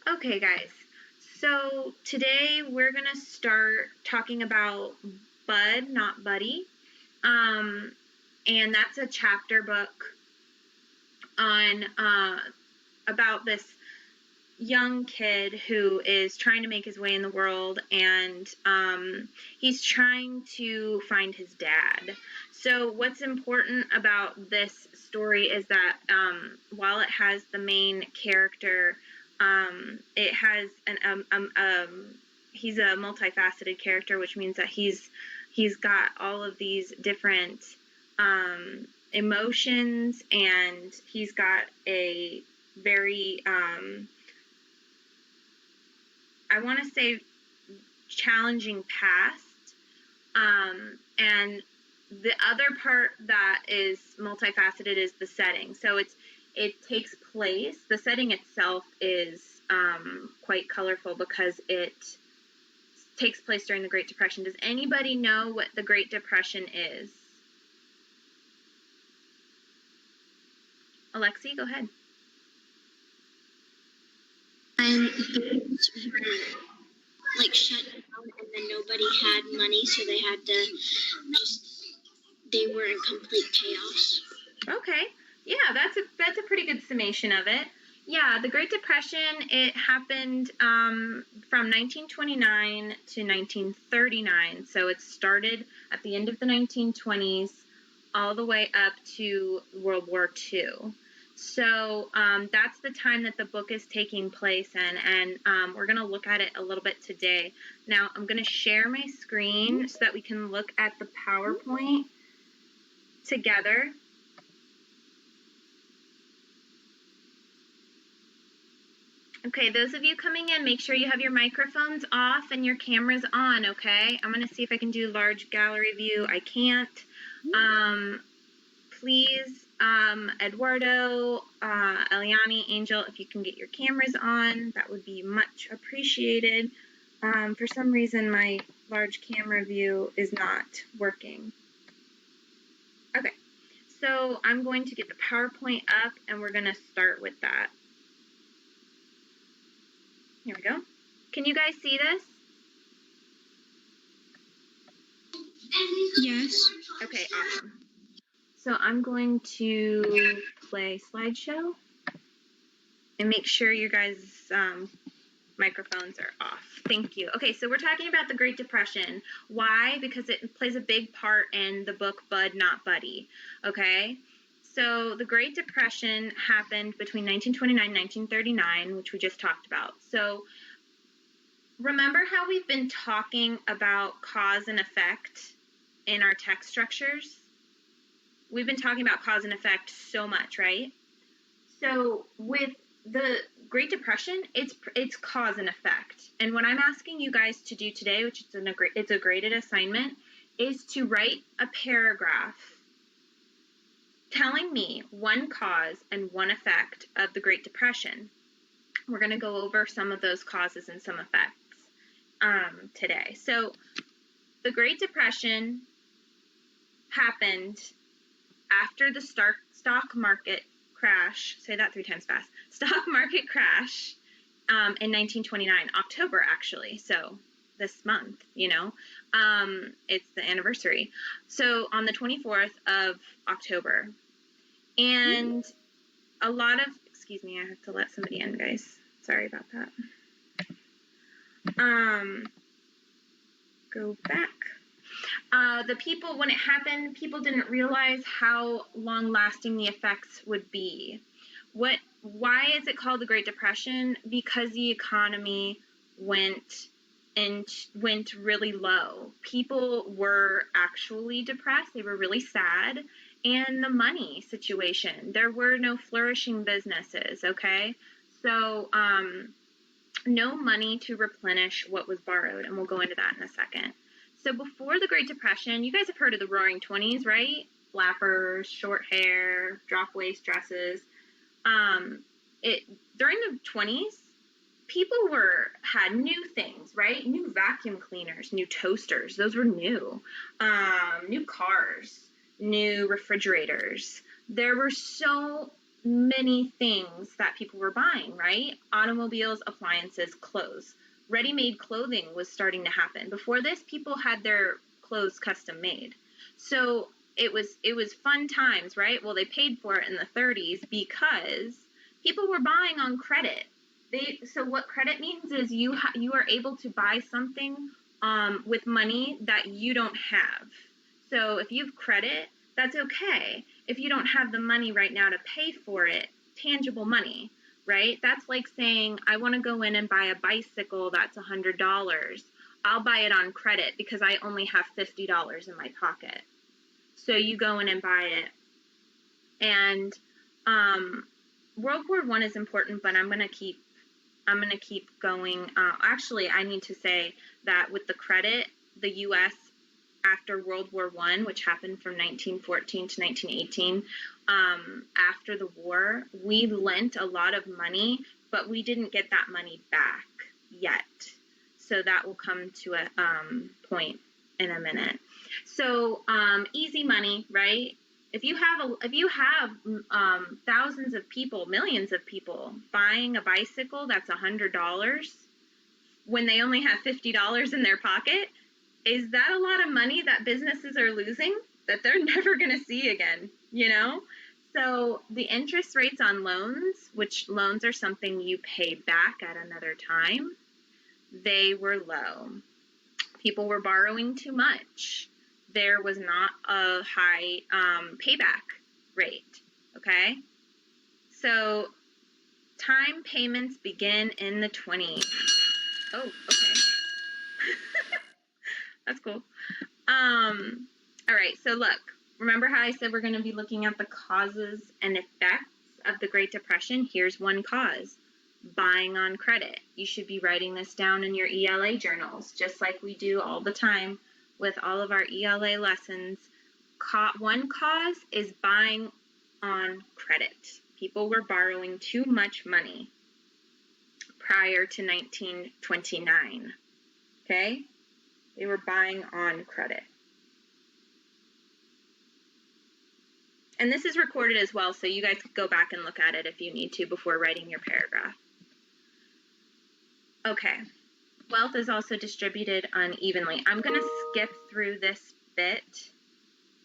Okay, guys. So today we're going to start talking about Bud, Not Buddy. And that's a chapter book on about this young kid who is trying to make his way in the world, and he's trying to find his dad. So what's important about this story is that while it has the main character, it has he's a multifaceted character, which means that he's got all of these different emotions, and he's got a very I want to say challenging past. And the other part that is multifaceted is the setting. So it takes place, the setting itself is quite colorful because it takes place during the Great Depression. Does anybody know what the Great Depression is? Alexi, go ahead. And things were like shut down, and then nobody had money, so they had to they were in complete chaos. Okay, yeah, that's a pretty good summation of it. Yeah, the Great Depression, it happened from 1929 to 1939. So it started at the end of the 1920s all the way up to World War II. So that's the time that the book is taking place in, and we're going to look at it a little bit today. Now, I'm going to share my screen so that we can look at the PowerPoint together. Okay, those of you coming in, make sure you have your microphones off and your cameras on, okay? I'm going to see if I can do large gallery view. I can't. Please, Eduardo, Eliani, Angel, if you can get your cameras on, that would be much appreciated. For some reason, my large camera view is not working. Okay, so I'm going to get the PowerPoint up, and we're going to start with that. Here we go. Can you guys see this? Yes. Okay, awesome. So I'm going to play slideshow and make sure your guys' microphones are off. Thank you. Okay, so we're talking about the Great Depression. Why? Because it plays a big part in the book Bud, Not Buddy. Okay? So the Great Depression happened between 1929 and 1939, which we just talked about. So remember how we've been talking about cause and effect in our text structures? We've been talking about cause and effect so much, right? So with the Great Depression, it's cause and effect. And what I'm asking you guys to do today, which is it's a graded assignment, is to write a paragraph telling me one cause and one effect of the Great Depression. We're going to go over some of those causes and some effects today. So the Great Depression happened after the stock market crash. Say that 3 times fast. Stock market crash in 1929, October actually. So this month, it's the anniversary. So on the 24th of October. And a lot of, excuse me, I have to let somebody in, guys. Sorry about that. Go back. The people, when it happened, people didn't realize how long-lasting the effects would be. Why is it called the Great Depression? Because the economy went really low. People were actually depressed. They were really sad. And the money situation. There were no flourishing businesses, okay? So, no money to replenish what was borrowed, and we'll go into that in a second. So before the Great Depression, you guys have heard of the Roaring Twenties, right? Flappers, short hair, drop waist dresses. During the 20s, people had new things, right? New vacuum cleaners, new toasters. Those were new. New cars, new refrigerators. There were so many things that people were buying, right? Automobiles, appliances, clothes. Ready-made clothing was starting to happen. Before this, people had their clothes custom made. So it was fun times, right? Well, they paid for it in the 30s because people were buying on credit. So what credit means is you are able to buy something with money that you don't have. So if you have credit, that's okay. If you don't have the money right now to pay for it, tangible money, right? That's like saying, I want to go in and buy a bicycle that's $100. I'll buy it on credit because I only have $50 in my pocket. So you go in and buy it. And World War I is important, but I'm gonna keep going. Actually, I need to say that with the credit, the U.S. after World War I, which happened from 1914 to 1918, after the war, we lent a lot of money, but we didn't get that money back yet. So that will come to a point in a minute. So easy money, right? If you have thousands of people, millions of people buying a bicycle that's $100 when they only have $50 in their pocket, is that a lot of money that businesses are losing that they're never going to see again, you know? So the interest rates on loans, which loans are something you pay back at another time, they were low. People were borrowing too much. There was not a high payback rate, okay? So time payments begin in the 20s. Oh, okay. That's cool. All right, so look, remember how I said we're going to be looking at the causes and effects of the Great Depression? Here's one cause: buying on credit. You should be writing this down in your ELA journals, just like we do all the time with all of our ELA lessons. One cause is buying on credit. People were borrowing too much money prior to 1929, okay? They were buying on credit. And this is recorded as well, so you guys can go back and look at it if you need to before writing your paragraph. Okay. Wealth is also distributed unevenly. I'm going to skip through this bit.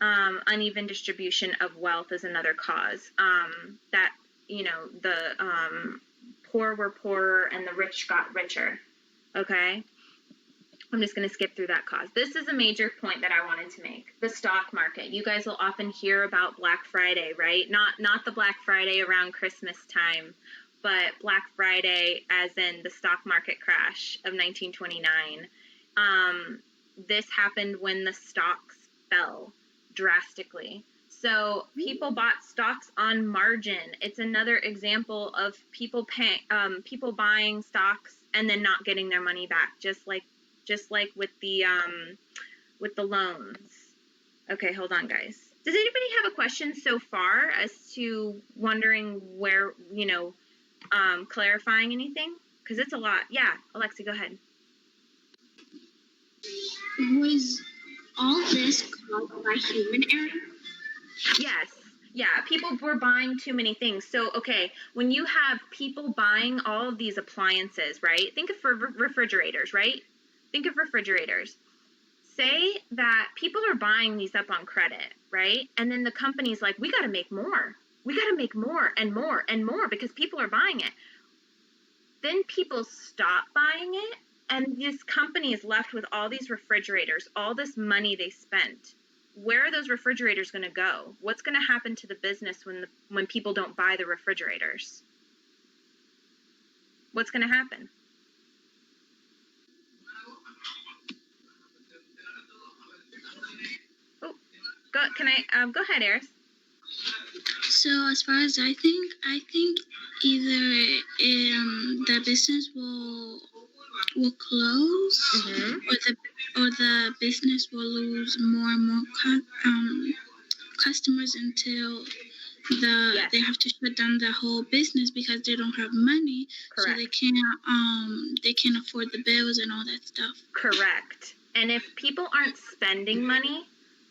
Uneven distribution of wealth is another cause. That, the poor were poorer and the rich got richer. Okay? I'm just going to skip through that cause. This is a major point that I wanted to make. The stock market. You guys will often hear about Black Friday, right? Not the Black Friday around Christmas time, but Black Friday as in the stock market crash of 1929. This happened when the stocks fell drastically. So people bought stocks on margin. It's another example of people buying stocks and then not getting their money back, just like with the loans. Okay, hold on, guys. Does anybody have a question so far as to wondering where, clarifying anything? Because it's a lot. Yeah, Alexi, go ahead. Was all this caused by human error? Yes. Yeah, people were buying too many things. So, okay, when you have people buying all of these appliances, right? Think of refrigerators, right? Think of refrigerators. Say that people are buying these up on credit, right? And then the company's like, we got to make more. We got to make more and more and more because people are buying it. Then people stop buying it, and this company is left with all these refrigerators, all this money they spent. Where are those refrigerators going to go? What's going to happen to the business when people don't buy the refrigerators? What's going to happen? Go ahead, Eris. So as far as I think either the business will close, or the business will lose more and more customers until they have to shut down the whole business because they don't have money. Correct. So they can't afford the bills and all that stuff. Correct. And if people aren't spending money,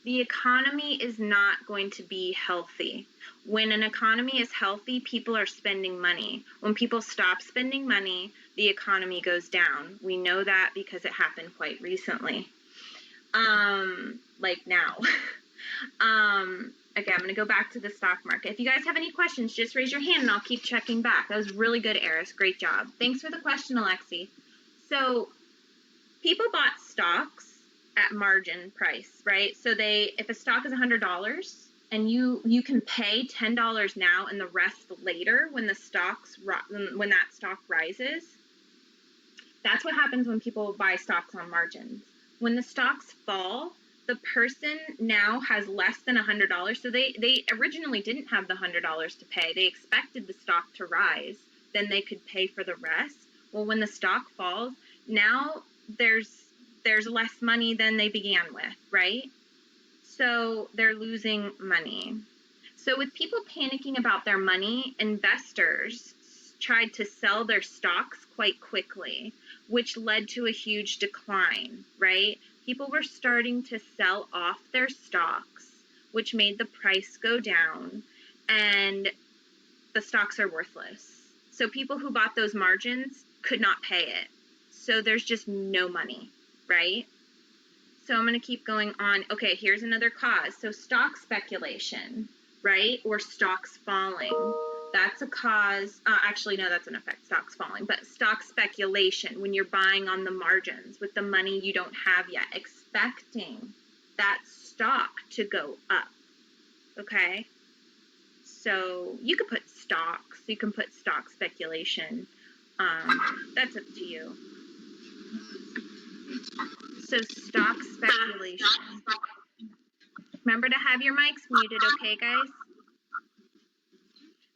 the economy is not going to be healthy. When an economy is healthy, people are spending money. When people stop spending money, the economy goes down. We know that because it happened quite recently. Like now. Okay, I'm going to go back to the stock market. If you guys have any questions, just raise your hand and I'll keep checking back. That was really good, Eris. Great job. Thanks for the question, Alexi. So people bought stocks at margin price, right? So if a stock is $100 and you can pay $10 now and the rest later when that stock rises, that's what happens when people buy stocks on margins. When the stocks fall, the person now has less than $100. So they originally didn't have the $100 to pay. They expected the stock to rise, then they could pay for the rest. Well, when the stock falls, now there's less money than they began with, right? So they're losing money. So with people panicking about their money, investors tried to sell their stocks quite quickly, which led to a huge decline, right? People were starting to sell off their stocks, which made the price go down, and the stocks are worthless. So people who bought those margins could not pay it. So there's just no money, right? So I'm going to keep going on. Okay, here's another cause. So stock speculation, right? Or stocks falling. That's a cause. Actually, no, that's an effect, stocks falling. But stock speculation, when you're buying on the margins with the money you don't have yet, expecting that stock to go up, okay? So you could put stocks. You can put stock speculation. That's up to you. So stock speculation. Remember to have your mics muted, okay, guys?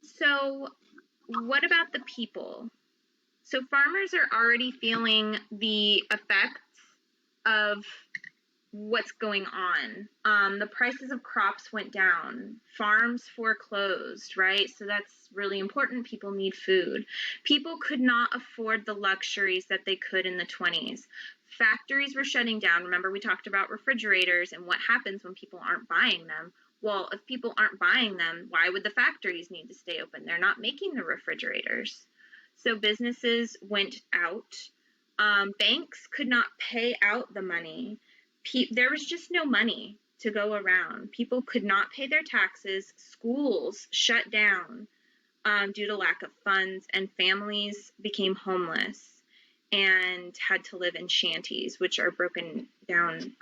So what about the people? So farmers are already feeling the effects of what's going on. The prices of crops went down. Farms foreclosed, right? So that's really important. People need food. People could not afford the luxuries that they could in the 20s. Factories were shutting down. Remember, we talked about refrigerators and what happens when people aren't buying them. Well, if people aren't buying them, why would the factories need to stay open? They're not making the refrigerators. So businesses went out. Banks could not pay out the money. There was just no money to go around. People could not pay their taxes. Schools shut down due to lack of funds, and families became homeless and had to live in shanties, which are broken down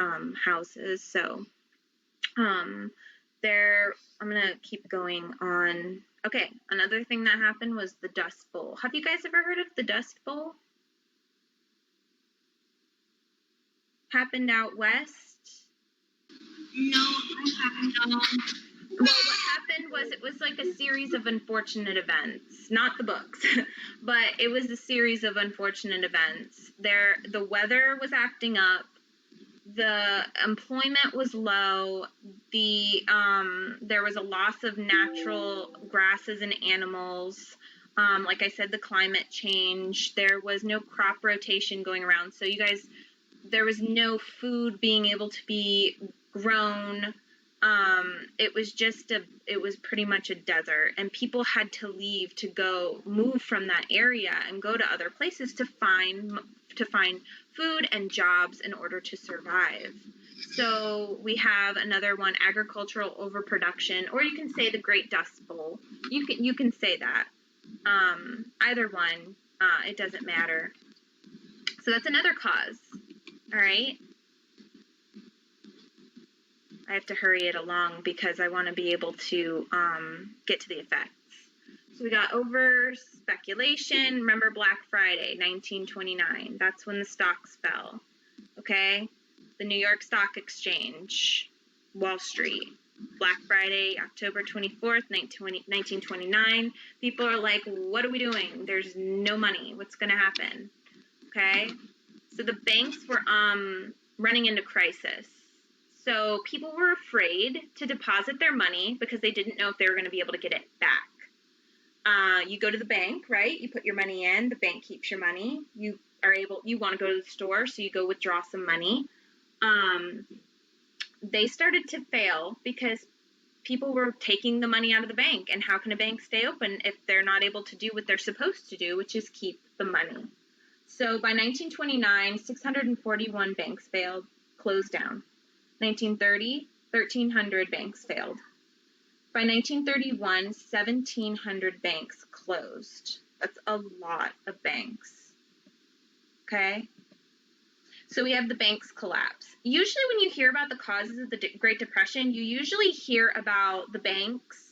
houses. So I'm going to keep going on. Okay, another thing that happened was the Dust Bowl. Have you guys ever heard of the Dust Bowl? Happened out west? No, I haven't. Well, what happened was it was like a series of unfortunate events, not the books, but it was a series of unfortunate events. The weather was acting up, the employment was low, there was a loss of natural grasses and animals. Like I said, the climate change, there was no crop rotation going around. So you guys, there was no food being able to be grown. It was pretty much a desert, and people had to leave to move from that area and go to other places to find food and jobs in order to survive. So we have another one, agricultural overproduction, or you can say the Great Dust Bowl. You can say that. Either one, it doesn't matter. So that's another cause. All right. I have to hurry it along because I want to be able to get to the effects. So we got over speculation. Remember Black Friday, 1929. That's when the stocks fell. Okay? The New York Stock Exchange, Wall Street. Black Friday, October 24th, 1929. People are like, what are we doing? There's no money. What's going to happen? Okay? So the banks were running into crisis. So people were afraid to deposit their money because they didn't know if they were going to be able to get it back. You go to the bank, right? You put your money in. The bank keeps your money. You want to go to the store, so you go withdraw some money. they started to fail because people were taking the money out of the bank. And how can a bank stay open if they're not able to do what they're supposed to do, which is keep the money? So by 1929, 641 banks failed, closed down. 1930, 1,300 banks failed. By 1931, 1,700 banks closed. That's a lot of banks. Okay? So we have the banks collapse. Usually when you hear about the causes of the Great Depression, you usually hear about the banks